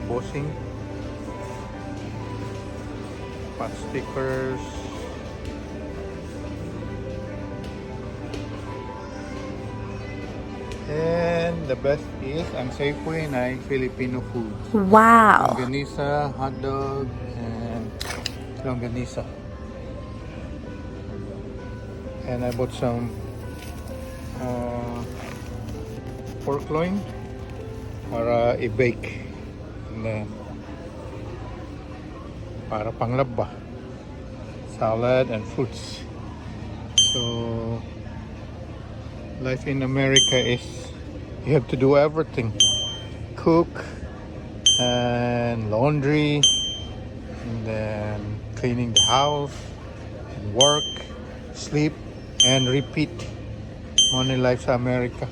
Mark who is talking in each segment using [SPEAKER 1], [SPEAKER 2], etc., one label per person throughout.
[SPEAKER 1] bossing. Pot stickers. And the best is ang Safeway na Filipino food.
[SPEAKER 2] Wow.
[SPEAKER 1] Longganisa, hot dog, and longganisa. And I bought some pork loin para i-bake. And then, para panglab ba? Salad and fruits. So, life in America is you have to do everything. Cook and laundry and then cleaning the house and work, sleep and repeat. Only life sa America.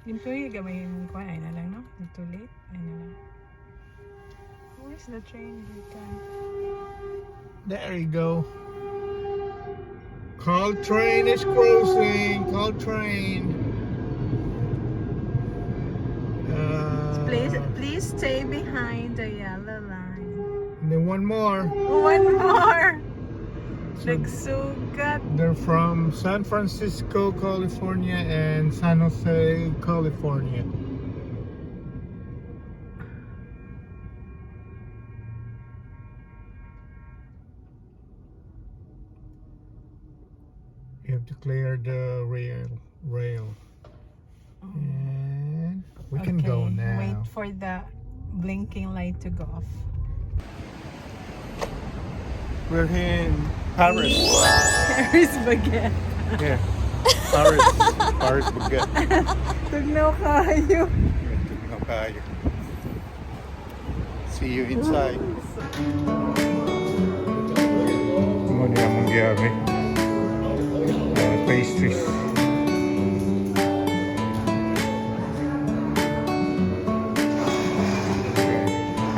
[SPEAKER 2] Dito yung gamayin ko. Ay na lang, no? Too late. Ay na lang. Where's the train dito?
[SPEAKER 1] There you go. Call train is crossing. Call train.
[SPEAKER 2] Please stay behind the yellow line.
[SPEAKER 1] And then one more.
[SPEAKER 2] One more! Nagsugat.
[SPEAKER 1] They're from San Francisco, California and San Jose, California. You have to clear the rail. And we can go now.
[SPEAKER 2] Wait for the blinking light to go off.
[SPEAKER 1] We're here in Paris.
[SPEAKER 2] Paris Baguette.
[SPEAKER 1] Yeah. Paris Baguette.
[SPEAKER 2] Tugnaw kayo.
[SPEAKER 1] Tugnaw kayo. See you inside. Muna yung mangyari. Pastries.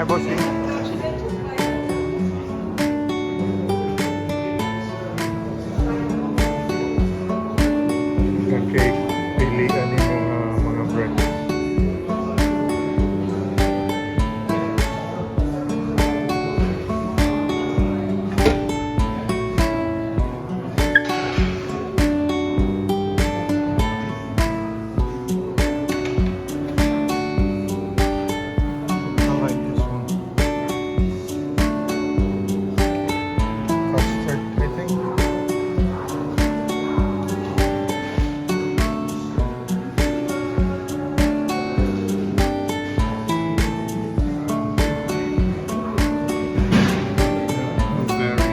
[SPEAKER 1] Hi, bossy. Okay, pilihan yung mga bread. I like this one. Custard, I think. Blueberry.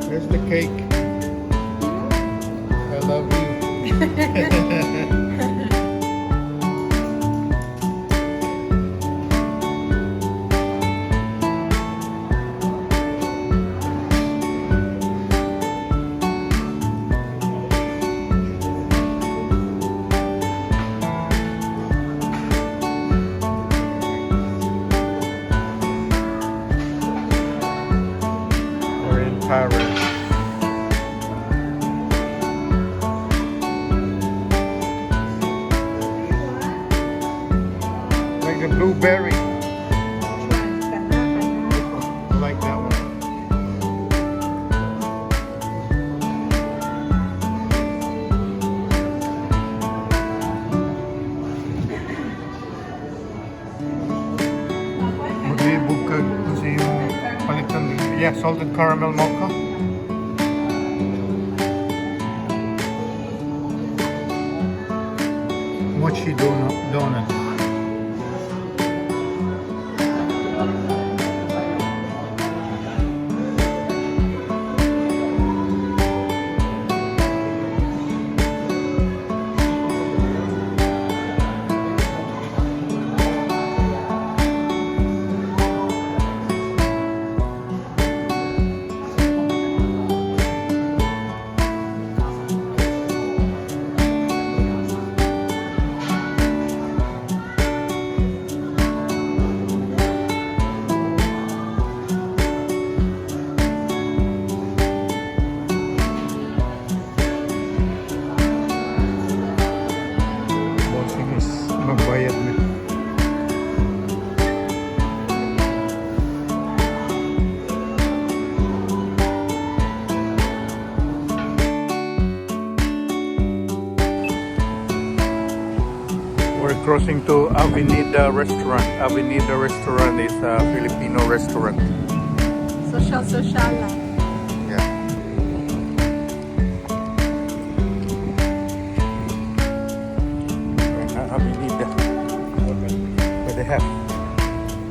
[SPEAKER 1] There's the cake. I love you. We're in Paris. Like the blueberry. I like that one. Maglibog ka kasi yung palitan. Yeah, salted caramel mocha. Mochi donut. We're crossing to Avenida Restaurant. Avenida Restaurant is a Filipino restaurant.
[SPEAKER 2] Social lang.
[SPEAKER 1] Yeah. Avenida. What they have?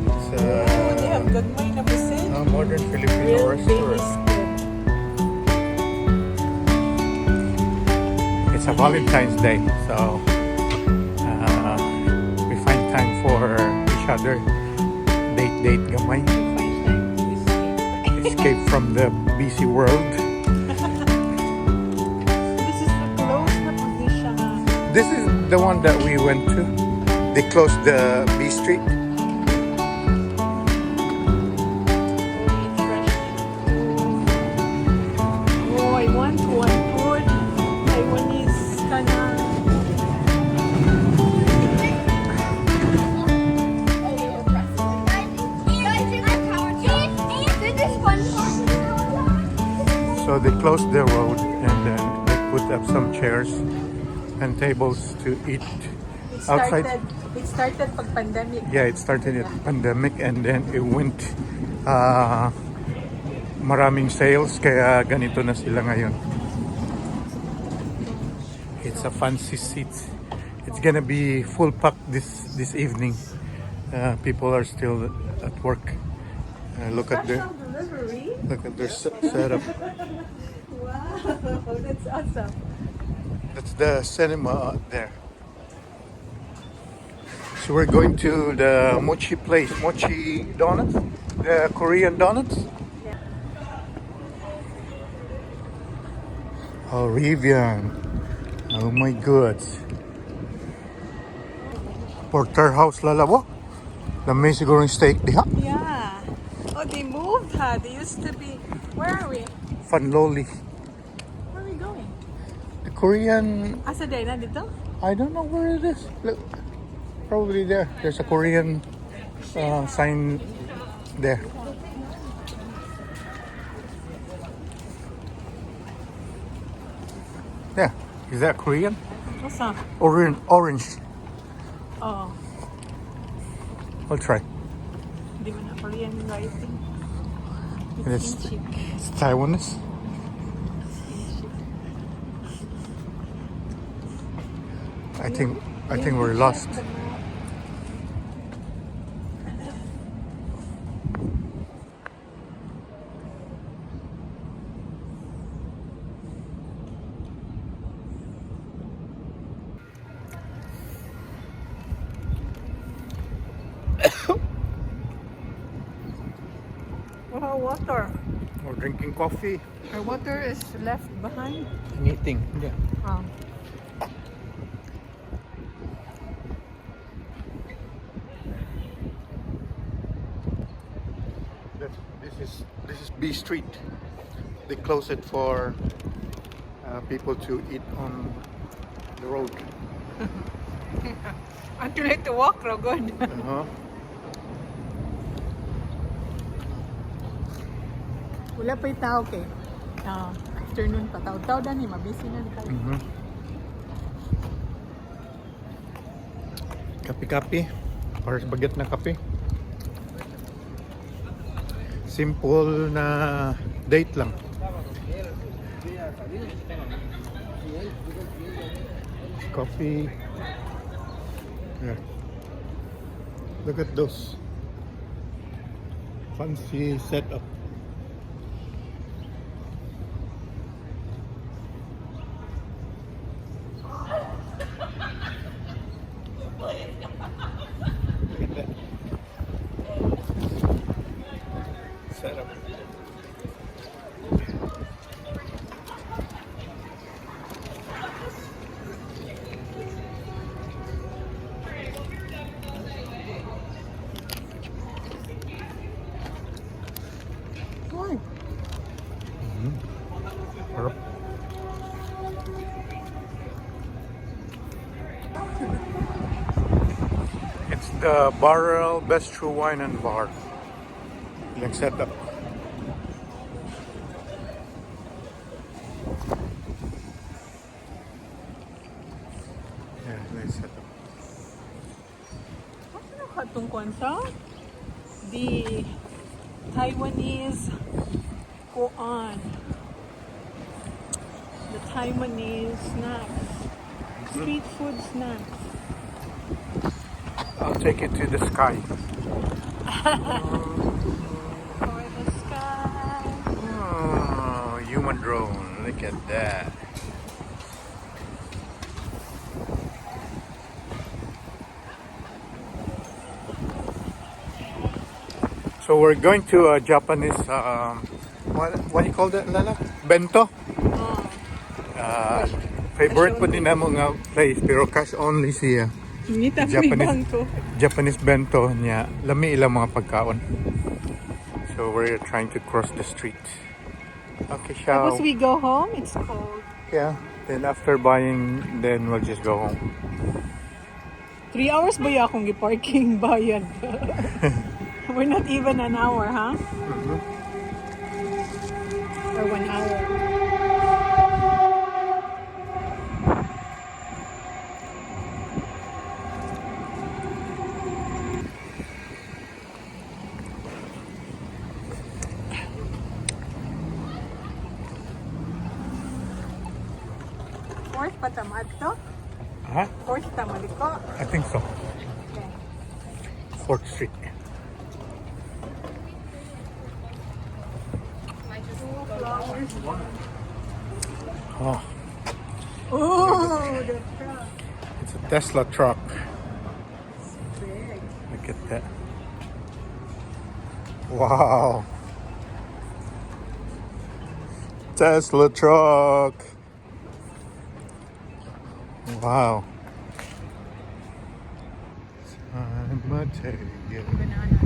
[SPEAKER 1] It's
[SPEAKER 2] They have gagmay na busit.
[SPEAKER 1] a modern Filipino
[SPEAKER 2] Real
[SPEAKER 1] restaurant.
[SPEAKER 2] baby squid.
[SPEAKER 1] It's a Valentine's Day, so we find time for each other. Date gamay. Escape from the busy world.
[SPEAKER 2] This is the close na position.
[SPEAKER 1] This is the one that we went to. They closed the B Street.
[SPEAKER 2] Oh, I want one food. Taiwanese kana.
[SPEAKER 1] So they closed the road and then they put up some chairs and tables to eat outside.
[SPEAKER 2] It started pag pandemic.
[SPEAKER 1] Yeah, it started at pandemic and then it went maraming sales kaya ganito na sila ngayon. It's a fancy seat. It's gonna be full packed this evening. People are still at work. Look at their setup.
[SPEAKER 2] Wow, that's awesome.
[SPEAKER 1] That's the cinema there. So we're going to the mochi place, mochi donuts, the Korean donuts.
[SPEAKER 2] Yeah.
[SPEAKER 1] Oh, Rivian. Oh my god. Porterhouse lalabo. Lamay siguro yung steak diha.
[SPEAKER 2] Yeah. Oh, they moved, huh? They used to be. Where are we?
[SPEAKER 1] Fanloli.
[SPEAKER 2] Where are we going?
[SPEAKER 1] The Korean,
[SPEAKER 2] Asa day na dito?
[SPEAKER 1] I don't know where it is. Look, probably there. There's a Korean sign there. Yeah, is that Korean?
[SPEAKER 2] What's up?
[SPEAKER 1] Orange.
[SPEAKER 2] Oh,
[SPEAKER 1] I'll try.
[SPEAKER 2] di man na Korean writing.
[SPEAKER 1] It's,
[SPEAKER 2] It's inchik.
[SPEAKER 1] it's Taiwanese. I think we're lost.
[SPEAKER 2] Oh, water.
[SPEAKER 1] We're drinking coffee
[SPEAKER 2] Our water is left behind.
[SPEAKER 1] and eating. Yeah.
[SPEAKER 2] Oh.
[SPEAKER 1] This is B Street. They close it for people to eat on the road.
[SPEAKER 2] I'm too late to walk, raw good.
[SPEAKER 1] Uh-huh.
[SPEAKER 2] Wala pa yung tao kay. Afternoon pa. Tao-tao na ni. Mabisi na tayo.
[SPEAKER 1] Mm-hmm. Kape-kape. Paris Baguette na kape. Simple na date lang. Coffee. Yeah. Look at those. Fancy setup. Setup.
[SPEAKER 2] Why?
[SPEAKER 1] Harap. It's the Barrel Best True Wine and Bar. Yung setup. Yeah, nice setup.
[SPEAKER 2] tungkol sa the Taiwanese koan. The Taiwanese snacks. Street food snacks.
[SPEAKER 1] I'll take it to the sky.
[SPEAKER 2] For the sky.
[SPEAKER 1] Oh, human drone. Look at that. So we're going to a Japanese what do you call that, Lala? Bento.
[SPEAKER 2] Oh.
[SPEAKER 1] Favorite po din namo nga place pero cash only siya.
[SPEAKER 2] Ngita
[SPEAKER 1] Japanese
[SPEAKER 2] bangko.
[SPEAKER 1] Japanese bento niya. Lami ilang mga pagkaon. So we're trying to cross the street. Okay, ciao.
[SPEAKER 2] Tapos we go home, it's cold.
[SPEAKER 1] Yeah. Then after buying, then we'll just go home.
[SPEAKER 2] 3 hours ba ya akong giparking bayad? We're not even an hour, huh? Or 1 hour. Fourth pa tamad to?
[SPEAKER 1] Huh?
[SPEAKER 2] Fourth tamad ko?
[SPEAKER 1] I think so.
[SPEAKER 2] Okay.
[SPEAKER 1] 4th Street. Oh,
[SPEAKER 2] Oh, the truck.
[SPEAKER 1] it's a Tesla truck.
[SPEAKER 2] Big.
[SPEAKER 1] Look at that. Wow. Tesla truck. Wow. San Mateo.
[SPEAKER 2] Banana.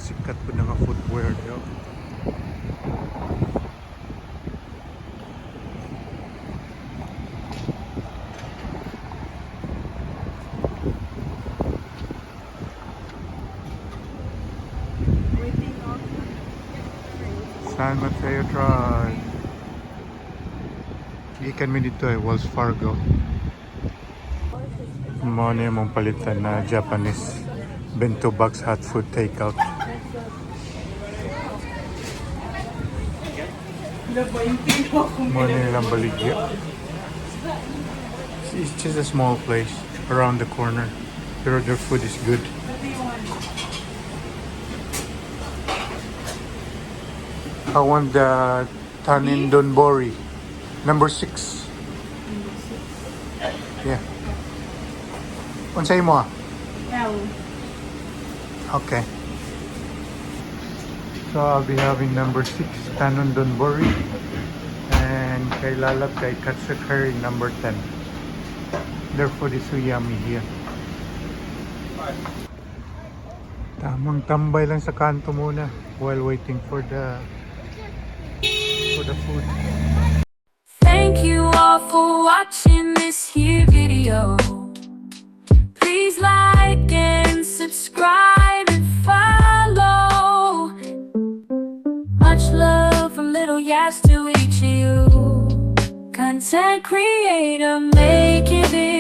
[SPEAKER 1] Sikat po na nga footwear daw.
[SPEAKER 2] Waiting off.
[SPEAKER 1] San Mateo Drive. Gikan mi dito Wells Fargo. Mo na yung palitan na Japanese bento box hot food takeout. Mo na nilang baligya. It's just a small place around the corner. Pero their food is good. I want the Tanin Donbori. Number 6. Yeah. Unsay mo?
[SPEAKER 2] L.
[SPEAKER 1] Okay. So I'll be having number 6 Tanin Donbori and kay lalab kay katsu curry number 10. Their food is so yummy here. Tamang tambay lang sa kanto muna while waiting for the food.
[SPEAKER 3] Thank you all for watching this here video. Please like and subscribe and follow. Much love from little Yas to each of you. Content creator, making it